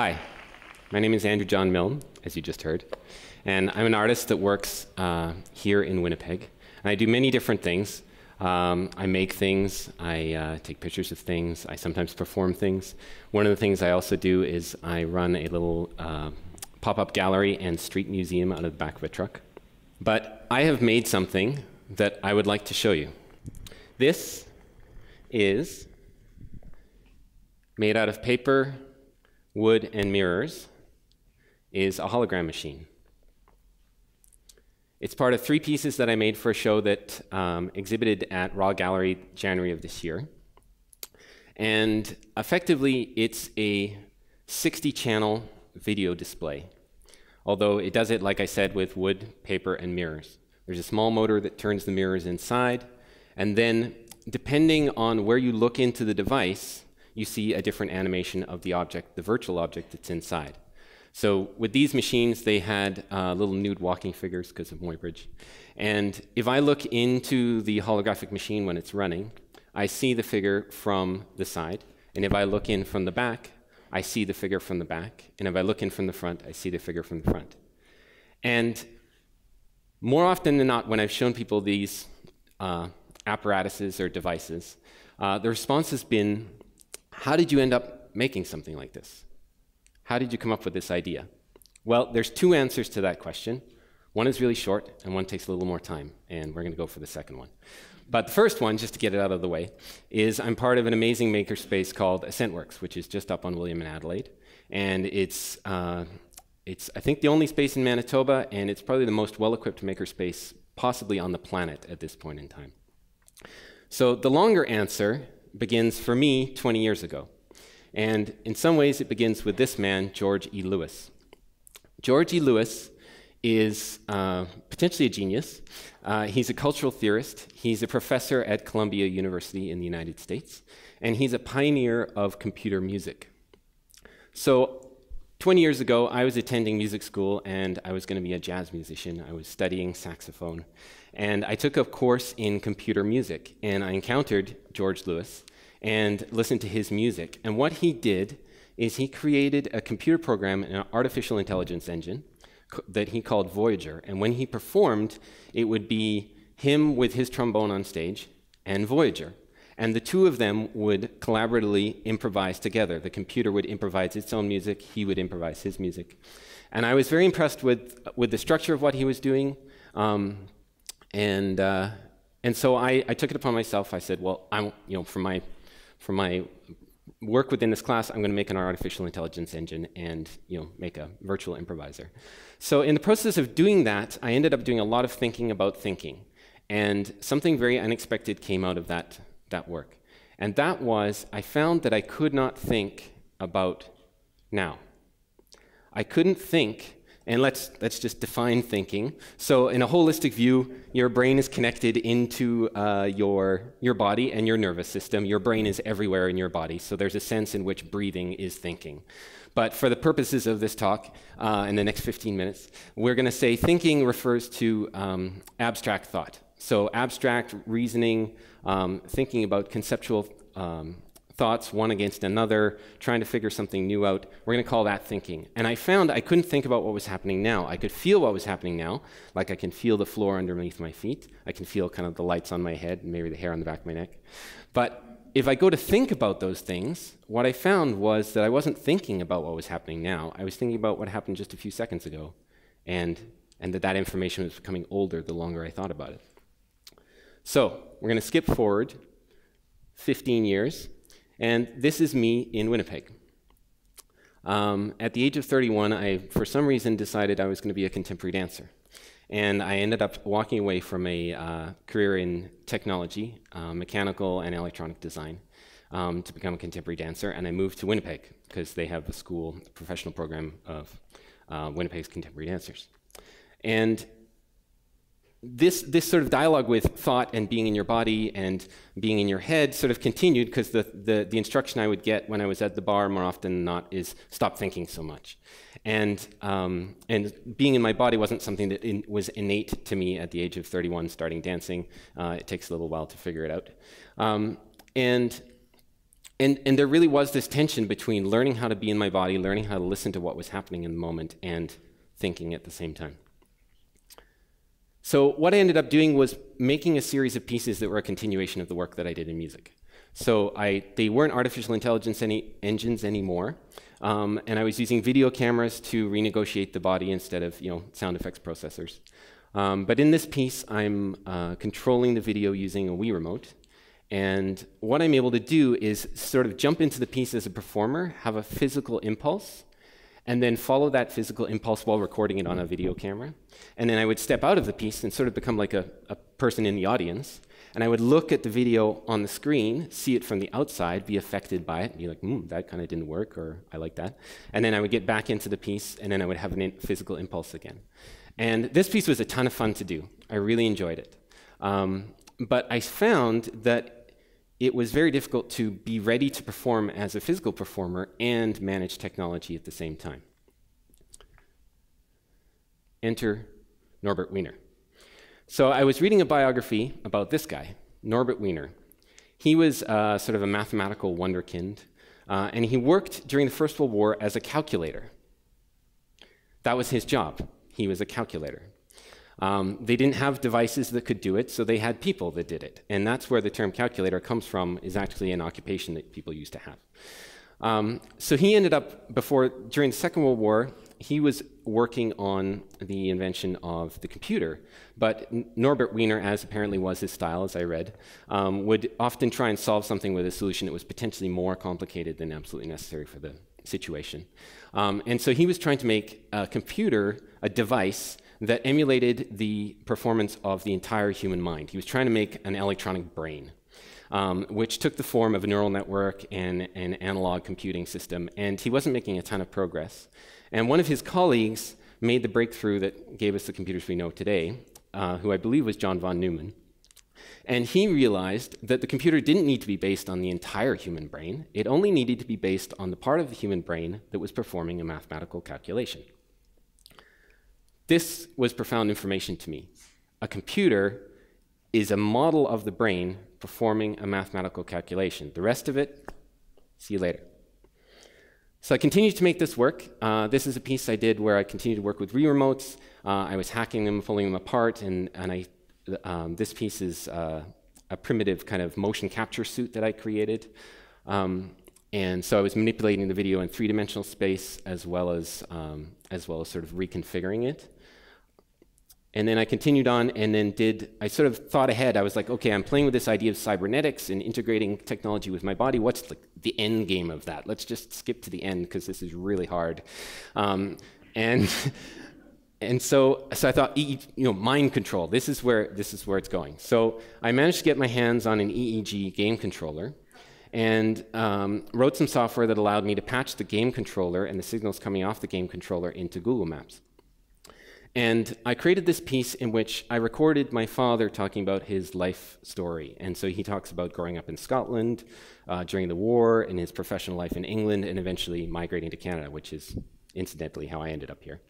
Hi, my name is Andrew John Milne, as you just heard, and I'm an artist that works here in Winnipeg. And I do many different things. I make things, I take pictures of things, I sometimes perform things. One of the things I also do is I run a little pop-up gallery and street museum out of the back of a truck. But I have made something that I would like to show you. This is made out of paper, wood, and mirrors, is a hologram machine. It's part of 3 pieces that I made for a show that exhibited at Raw Gallery January of this year. And effectively, it's a 60-channel video display, although it does it, like I said, with wood, paper, and mirrors. There's a small motor that turns the mirrors inside, and then depending on where you look into the device, you see a different animation of the object, the virtual object that's inside. So with these machines, they had little nude walking figures because of Muybridge. And if I look into the holographic machine when it's running, I see the figure from the side. And if I look in from the back, I see the figure from the back. And if I look in from the front, I see the figure from the front. And more often than not, when I've shown people these apparatuses or devices, the response has been, how did you end up making something like this? How did you come up with this idea? Well, there's 2 answers to that question. One is really short, and one takes a little more time, and we're going to go for the second one. But the first one, just to get it out of the way, is I'm part of an amazing makerspace called Ascent Works, which is just up on William and Adelaide. And it's I think, the only space in Manitoba, and it's probably the most well-equipped makerspace possibly on the planet at this point in time. So the longer answer begins for me 20 years ago. And in some ways, it begins with this man, George E. Lewis. George E. Lewis is potentially a genius. He's a cultural theorist. He's a professor at Columbia University in the United States. And he's a pioneer of computer music. So 20 years ago, I was attending music school, and I was going to be a jazz musician. I was studying saxophone. And I took a course in computer music, and I encountered George Lewis and listened to his music. And what he did is he created a computer program, an artificial intelligence engine that he called Voyager. And when he performed, it would be him with his trombone on stage and Voyager. And the 2 of them would collaboratively improvise together. The computer would improvise its own music, he would improvise his music. And I was very impressed with the structure of what he was doing. And so I took it upon myself. I said, well, for my work within this class, I'm going to make an artificial intelligence engine and make a virtual improviser. So in the process of doing that, I ended up doing a lot of thinking about thinking. And something very unexpected came out of that work. And that was, I found that I could not think about now. I couldn't think. And let's just define thinking. So in a holistic view, your brain is connected into your body and your nervous system. Your brain is everywhere in your body, so there's a sense in which breathing is thinking. But for the purposes of this talk, in the next 15 minutes, we're going to say thinking refers to abstract thought. So abstract reasoning, thinking about conceptual thoughts, one against another, trying to figure something new out. We're going to call that thinking. And I found I couldn't think about what was happening now. I could feel what was happening now, like I can feel the floor underneath my feet. I can feel kind of the lights on my head and maybe the hair on the back of my neck. But if I go to think about those things, what I found was that I wasn't thinking about what was happening now. I was thinking about what happened just a few seconds ago, and that information was becoming older the longer I thought about it. So we're going to skip forward 15 years. And this is me in Winnipeg. At the age of 31, I, for some reason, decided I was going to be a contemporary dancer. And I ended up walking away from a career in technology, mechanical and electronic design, to become a contemporary dancer. And I moved to Winnipeg because they have a school, a professional program of Winnipeg's contemporary dancers. And this sort of dialogue with thought and being in your body and being in your head sort of continued, because the instruction I would get when I was at the bar more often than not is stop thinking so much. And being in my body wasn't something that was innate to me at the age of 31 starting dancing. It takes a little while to figure it out. And And there really was this tension between learning how to be in my body, learning how to listen to what was happening in the moment, and thinking at the same time. So what I ended up doing was making a series of pieces that were a continuation of the work that I did in music. So they weren't artificial intelligence engines anymore, and I was using video cameras to renegotiate the body instead of sound effects processors. But in this piece, I'm controlling the video using a Wii remote. And what I'm able to do is sort of jump into the piece as a performer, have a physical impulse, and then follow that physical impulse while recording it on a video camera. And then I would step out of the piece and sort of become like a person in the audience. And I would look at the video on the screen, see it from the outside, be affected by it, and be like, that kind of didn't work, or I like that. And then I would get back into the piece, and then I would have a physical impulse again. And this piece was a ton of fun to do. I really enjoyed it. But I found that it was very difficult to be ready to perform as a physical performer and manage technology at the same time. Enter Norbert Wiener. So I was reading a biography about this guy, Norbert Wiener. He was sort of a mathematical wonderkind, and he worked during the First World War as a calculator. That was his job. He was a calculator. They didn't have devices that could do it, so they had people that did it. And that's where the term calculator comes from, is actually an occupation that people used to have. So he ended up, during the Second World War, he was working on the invention of the computer. But Norbert Wiener, as apparently was his style, as I read, would often try and solve something with a solution that was potentially more complicated than absolutely necessary for the situation. And so he was trying to make a computer, a device, that emulated the performance of the entire human mind. He was trying to make an electronic brain, which took the form of a neural network and an analog computing system, and he wasn't making a ton of progress. And one of his colleagues made the breakthrough that gave us the computers we know today, who I believe was John von Neumann. And he realized that the computer didn't need to be based on the entire human brain. It only needed to be based on the part of the human brain that was performing a mathematical calculation. This was profound information to me. A computer is a model of the brain performing a mathematical calculation. The rest of it, see you later. So I continued to make this work. This is a piece I did where I continued to work with Wii remotes. I was hacking them, pulling them apart, and this piece is a primitive kind of motion capture suit that I created. And so I was manipulating the video in three-dimensional space as well as sort of reconfiguring it. And then I continued on and then I sort of thought ahead. I was like, okay, I'm playing with this idea of cybernetics and integrating technology with my body. What's like the end game of that? Let's just skip to the end because this is really hard. And so I thought, mind control. This is where it's going. So I managed to get my hands on an EEG game controller and wrote some software that allowed me to patch the game controller and the signals coming off the game controller into Google Maps. And I created this piece in which I recorded my father talking about his life story. And so he talks about growing up in Scotland during the war, and his professional life in England, and eventually migrating to Canada, which is incidentally how I ended up here.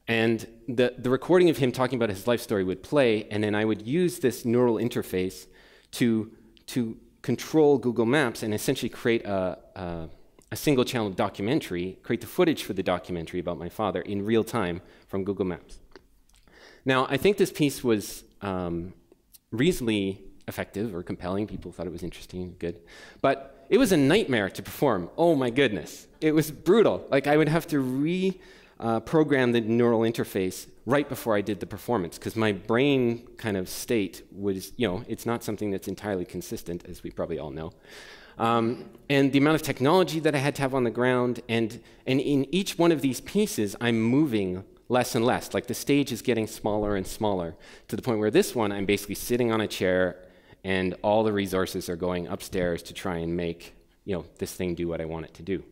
And the recording of him talking about his life story would play, and then I would use this neural interface to control Google Maps and essentially create a single-channel documentary, create the footage for the documentary about my father in real time from Google Maps. Now, I think this piece was reasonably effective or compelling. People thought it was interesting, good. But it was a nightmare to perform. Oh, my goodness. It was brutal. Like, I would have to reprogram the neural interface right before I did the performance, because my brain kind of state was, it's not something that's entirely consistent, as we probably all know. And the amount of technology that I had to have on the ground, and in each one of these pieces, I'm moving less and less. Like the stage is getting smaller and smaller to the point where this one, I'm basically sitting on a chair and all the resources are going upstairs to try and make this thing do what I want it to do.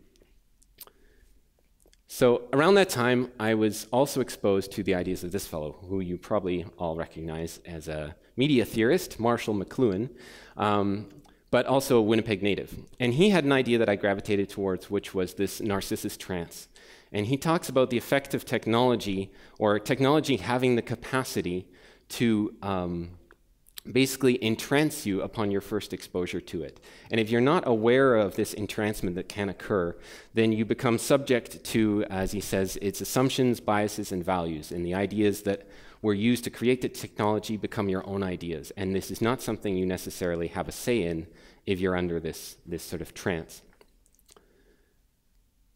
So around that time, I was also exposed to the ideas of this fellow, who you probably all recognize as a media theorist, Marshall McLuhan, but also a Winnipeg native. And he had an idea that I gravitated towards, which was this Narcissus trance. And he talks about the effect of technology, or technology having the capacity to basically entrance you upon your first exposure to it. And if you're not aware of this entrancement that can occur, then you become subject to, as he says, its assumptions, biases, and values. And the ideas that were used to create the technology become your own ideas. And this is not something you necessarily have a say in if you're under this sort of trance.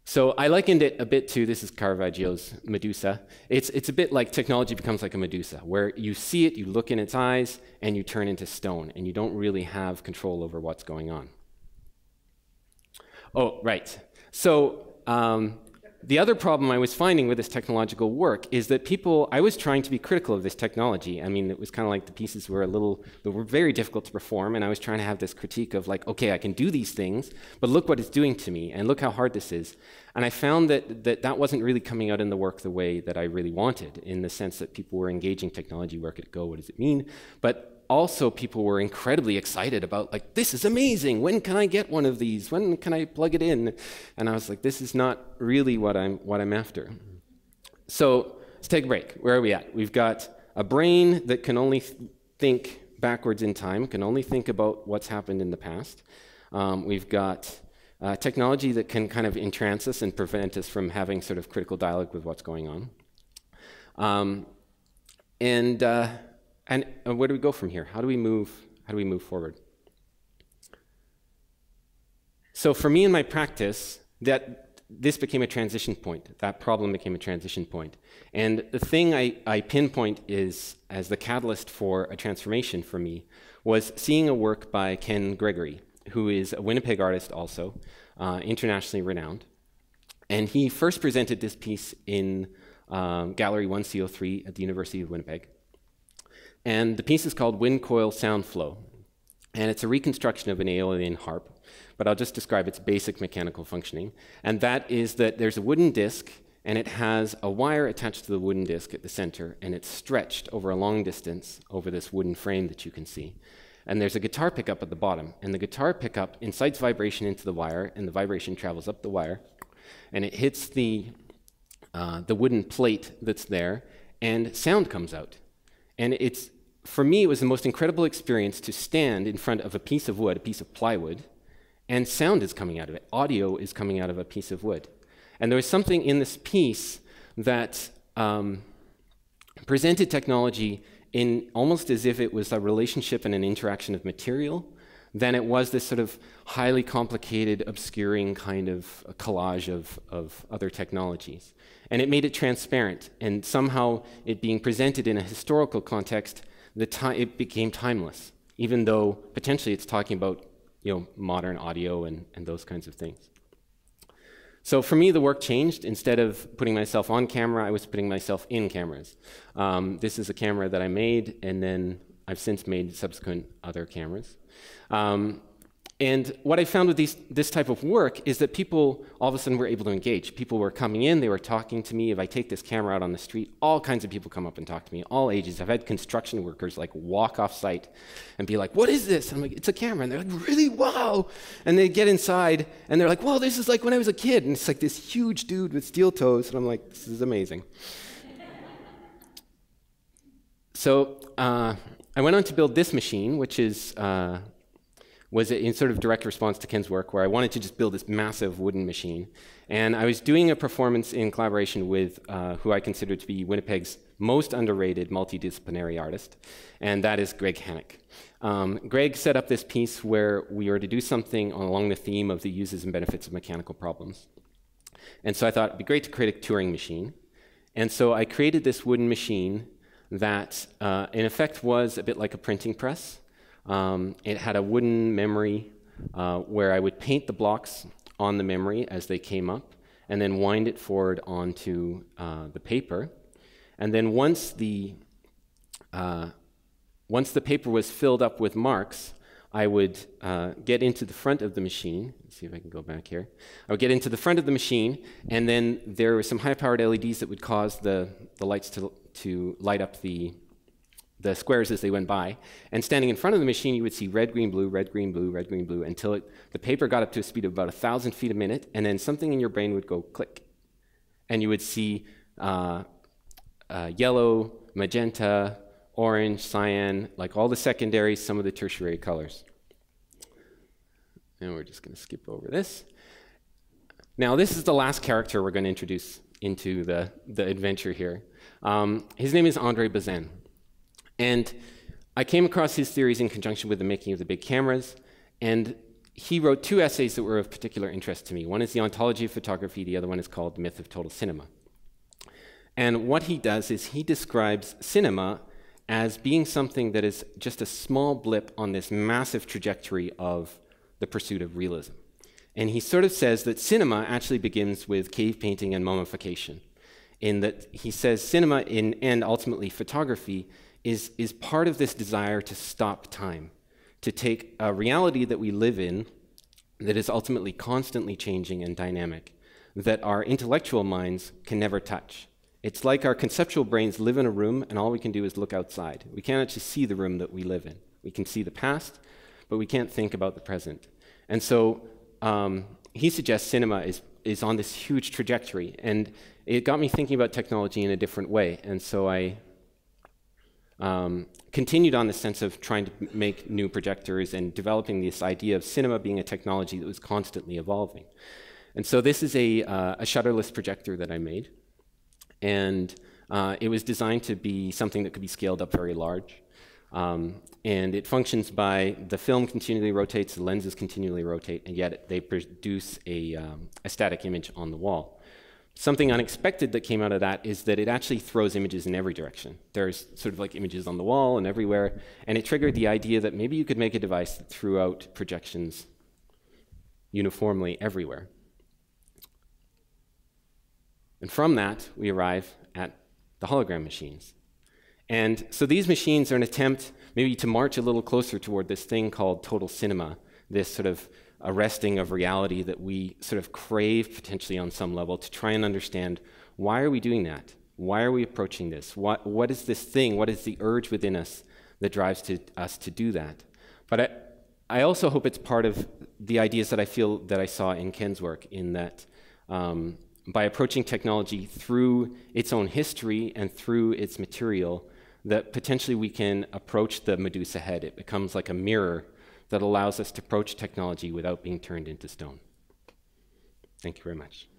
So I likened it a bit to, this is Caravaggio's Medusa. It's a bit like technology becomes like a Medusa, where you see it, you look in its eyes, and you turn into stone, and you don't really have control over what's going on. Oh, right. So the other problem I was finding with this technological work is that I was trying to be critical of this technology. I mean, it was kind of like the pieces were they were very difficult to perform, and I was trying to have this critique of like, okay, I can do these things, but look what it's doing to me, and look how hard this is. And I found that wasn't really coming out in the work the way that I really wanted, in the sense that people were engaging technology, where could it go, what does it mean? But also people were incredibly excited about, like, this is amazing, when can I get one of these, when can I plug it in? And I was like, this is not really what I'm after. So let's take a break. Where are we at? We've got a brain that can only think backwards in time, can only think about what's happened in the past. We've got technology that can kind of entrance us and prevent us from having sort of critical dialogue with what's going on. And where do we go from here? How do we move forward? So for me in my practice, this became a transition point. That problem became a transition point. And the thing I pinpoint is, as the catalyst for a transformation for me, was seeing a work by Ken Gregory, who is a Winnipeg artist also, internationally renowned. And he first presented this piece in Gallery 1C03 at the University of Winnipeg. And the piece is called Wind Coil Sound Flow. And it's a reconstruction of an Aeolian harp, but I'll just describe its basic mechanical functioning. And that is that there's a wooden disc, and it has a wire attached to the wooden disc at the center, and it's stretched over a long distance over this wooden frame that you can see. And there's a guitar pickup at the bottom, and the guitar pickup incites vibration into the wire, and the vibration travels up the wire, and it hits the wooden plate that's there, and sound comes out. And for me, it was the most incredible experience to stand in front of a piece of wood, a piece of plywood, and sound is coming out of it. Audio is coming out of a piece of wood. And there was something in this piece that presented technology in almost as if it was a relationship and an interaction of material, than it was this sort of highly complicated, obscuring kind of collage of other technologies. And it made it transparent, and somehow it being presented in a historical context, it became timeless, even though potentially it's talking about, you know, modern audio and those kinds of things. So for me, the work changed. Instead of putting myself on camera, I was putting myself in cameras. This is a camera that I made, and then I've since made subsequent other cameras. And what I found with this type of work is that people all of a sudden were able to engage. People were coming in, they were talking to me. If I take this camera out on the street, all kinds of people come up and talk to me, all ages. I've had construction workers like walk off site and be like, what is this? And I'm like, it's a camera. And they're like, really? Wow. And they get inside and they're like, well, this is like when I was a kid. And it's like this huge dude with steel toes. And I'm like, this is amazing. So I went on to build this machine, which was in sort of direct response to Ken's work, where I wanted to just build this massive wooden machine. And I was doing a performance in collaboration with who I consider to be Winnipeg's most underrated multidisciplinary artist, and that is Greg Hannock. Greg set up this piece where we were to do something along the theme of the uses and benefits of mechanical problems. And so I thought it'd be great to create a Turing machine. And so I created this wooden machine that in effect was a bit like a printing press. It had a wooden memory where I would paint the blocks on the memory as they came up, and then wind it forward onto the paper. And then once the paper was filled up with marks, I would get into the front of the machine. Let's see if I can go back here. I would get into the front of the machine, and then there were some high-powered LEDs that would cause the lights to light up the squares as they went by. And standing in front of the machine, you would see red, green, blue, red, green, blue, red, green, blue, until the paper got up to a speed of about 1,000 feet a minute, and then something in your brain would go click. And you would see yellow, magenta, orange, cyan, like all the secondaries, some of the tertiary colors. And we're just going to skip over this. Now, this is the last character we're going to introduce into the adventure here. His name is Andre Bazin. And I came across his theories in conjunction with the making of the big cameras, and he wrote 2 essays that were of particular interest to me. One is The Ontology of Photography, the other one is called The Myth of Total Cinema. And what he does is he describes cinema as being something that is just a small blip on this massive trajectory of the pursuit of realism. And he sort of says that cinema actually begins with cave painting and mummification, in that he says cinema and ultimately photography is part of this desire to stop time, to take a reality that we live in that is ultimately constantly changing and dynamic, that our intellectual minds can never touch. It's like our conceptual brains live in a room and all we can do is look outside. We can't actually see the room that we live in. We can see the past, but we can't think about the present. And so he suggests cinema is on this huge trajectory, and it got me thinking about technology in a different way. And so I continued on the sense of trying to make new projectors and developing this idea of cinema being a technology that was constantly evolving. And so this is a shutterless projector that I made. And it was designed to be something that could be scaled up very large. And it functions by the film continually rotates, the lenses continually rotate, and yet they produce a static image on the wall. Something unexpected that came out of that is that it actually throws images in every direction. There's sort of like images on the wall and everywhere, and it triggered the idea that maybe you could make a device that threw out projections uniformly everywhere. And from that, we arrive at the hologram machines. And so these machines are an attempt maybe to march a little closer toward this thing called total cinema, this sort of arresting of reality that we sort of crave potentially on some level, to try and understand, why are we doing that? Why are we approaching this? What is this thing? What is the urge within us that drives us to do that? But I also hope it's part of the ideas that I feel that I saw in Ken's work, in that by approaching technology through its own history and through its material, that potentially we can approach the Medusa head. It becomes like a mirror that allows us to approach technology without being turned into stone. Thank you very much.